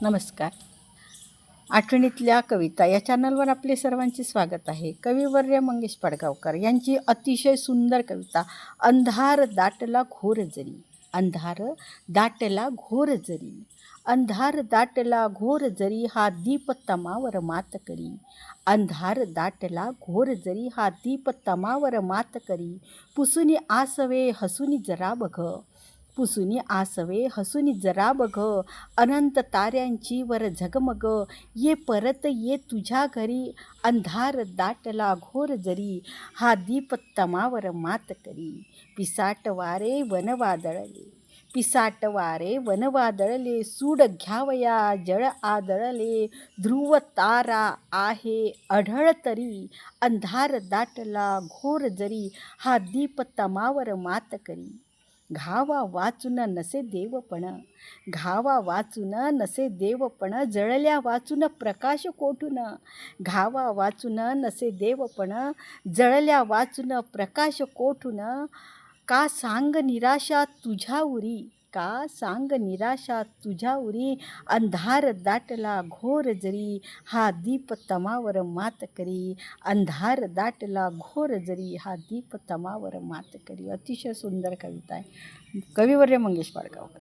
नमस्कार. आठवणीतल्या कविता या चॅनलवर आपले सर्वांचे स्वागत आहे. कविवर्य मंगेश पडगावकर यांची अतिशय सुंदर कविता अंधार दाटला घोर जरी. अंधार दाटला घोर जरी. अंधार दाटला घोर जरी हा दीप तमावर मात करी. अंधार दाटला घोर जरी हा दीप तमावर मात करी. पुसुनी आसवे हसुनी जरा बघ. पुसुनी आसवे हसुनी जरा बघ. अनंत ताऱ्यांची वर झगमग. ये परत ये तुझ्या घरी. अंधार दाटला घोर जरी हा दीप तमावर मात करी. पिसाट वारे वनवादळले. पिसाट वारे वनवादळले. सूड घ्यावया जळ आदळले. ध्रुव तारा आहे अढळ तरी. अंधार दाटला घोर जरी हा दीप तमावर मात करी. घावा वाचून नसे देवपण. घावा वाचून नसे देवपण. जळल्या वाचून प्रकाश कोठून. घावा वाचून नसे देवपण. जळल्या वाचून प्रकाश कोठून. का सांग निराशा तुझ्या उरी. का सांग निराशा तुझ्या उरी. अंधार दाटला घोर जरी हा दीप तमावर मात करी. अंधार दाटला घोर जरी हा दीप तमावर मात करी. अतिशय सुंदर कविता आहे. कविवर्य मंगेश पडगावकर.